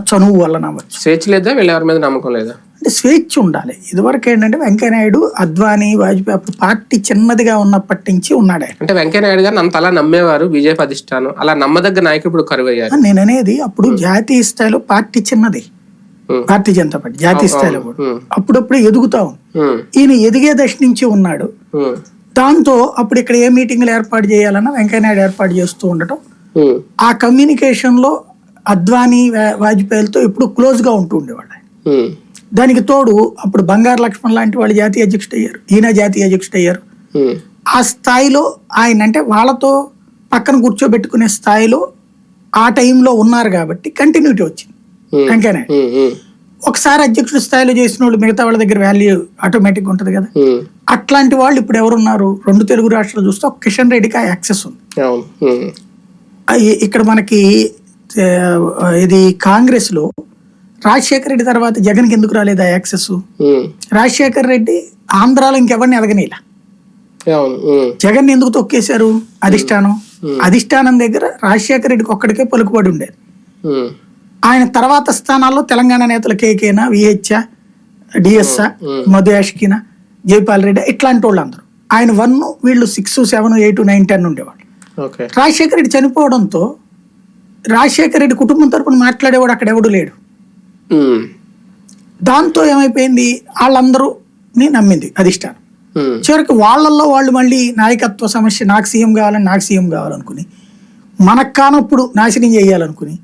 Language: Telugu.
చనువు వల్ల నవ్వచ్చు. స్వేచ్ఛ లేదా, వీళ్ళెవరి మీద నమ్మకం లేదా? అంటే స్వేచ్ఛ ఉండాలి. ఇదివరకు ఏంటంటే వెంకయ్యనాయుడు, అద్వానీ, వాజ్పేయి అప్పుడు పార్టీ చిన్నదిగా ఉన్నప్పటి నుంచి ఉన్నాడే. అంటే వెంకయ్యనాయుడు గారు అంత అలా నమ్మేవారు బీజేపీ అధిష్టానం, అలా నమ్మదగ్గ నాయకుడు ఇప్పుడు కరువయ్యారు. నేను అనేది అప్పుడు జాతీయ స్థాయిలో పార్టీ చిన్నది, భారతీయ జనతా పార్టీ జాతీయ స్థాయిలో కూడా అప్పుడప్పుడు ఎదుగుతా ఉంది. ఈయన ఎదిగే దశ నుంచి ఉన్నాడు. దాంతో అప్పుడు ఇక్కడ ఏ మీటింగ్లు ఏర్పాటు చేయాలన్నా వెంకయ్యనాయుడు ఏర్పాటు చేస్తూ ఉండటం, ఆ కమ్యూనికేషన్ లో అద్వానీ, వాజ్పేయిలతో ఎప్పుడు క్లోజ్ గా ఉంటూ ఉండేవాళ్ళు. దానికి తోడు అప్పుడు బంగారు లక్ష్మణ్ లాంటి వాళ్ళు జాతీయ అధ్యక్షుడు అయ్యారు, ఈయన జాతీయ అధ్యక్షుడు అయ్యారు. ఆ స్థాయిలో ఆయన అంటే వాళ్ళతో పక్కన కూర్చోబెట్టుకునే స్థాయిలో ఆ టైంలో ఉన్నారు కాబట్టి కంటిన్యూటీ వచ్చింది వెంకయ్యనాయుడు. ఒకసారి అధ్యక్షుడి స్థాయిలో చేసిన వాళ్ళు మిగతా వాళ్ళ దగ్గర వాల్యూ ఆటోమేటిక్ ఉంటుంది కదా. అట్లాంటి వాళ్ళు ఇప్పుడు ఎవరున్నారు? 2 తెలుగు రాష్ట్రాలు చూస్తే ఒక కిషన్ రెడ్డికి ఆ యాక్సెస్ ఉంది. ఇక్కడ మనకి ఇది కాంగ్రెస్ లో రాజశేఖర రెడ్డి తర్వాత జగన్కి ఎందుకు రాలేదు ఆ యాక్సెస్? రాజశేఖర రెడ్డి ఆంధ్రాలో ఇంకెవరిని ఎదగనేలా, జగన్ ఎందుకు తొక్కేశారు? అధిష్టానం దగ్గర రాజశేఖర రెడ్డికి ఒక్కడికే పలుకుబడి ఉండేది. ఆయన తర్వాత స్థానాల్లో తెలంగాణ నేతలు కేకేనా, విహెచ్, డిఎస్, మధు యాష్కినా, జైపాల్ రెడ్డి ఇట్లాంటి వాళ్ళు అందరూ. ఆయన 1, వీళ్ళు 6, 7, 8, 9, 10 ఉండేవాళ్ళు. రాజశేఖర రెడ్డి చనిపోవడంతో రాజశేఖర రెడ్డి కుటుంబం తరపున మాట్లాడేవాడు అక్కడ ఎవడు లేడు. దాంతో ఏమైపోయింది, వాళ్ళందరూ నమ్మింది అధిష్టానం. చివరికి వాళ్ళల్లో వాళ్ళు మళ్ళీ నాయకత్వ సమస్య, నాకు సీఎం కావాలనుకుని, మనకు కానప్పుడు నాశనం చేయాలనుకుని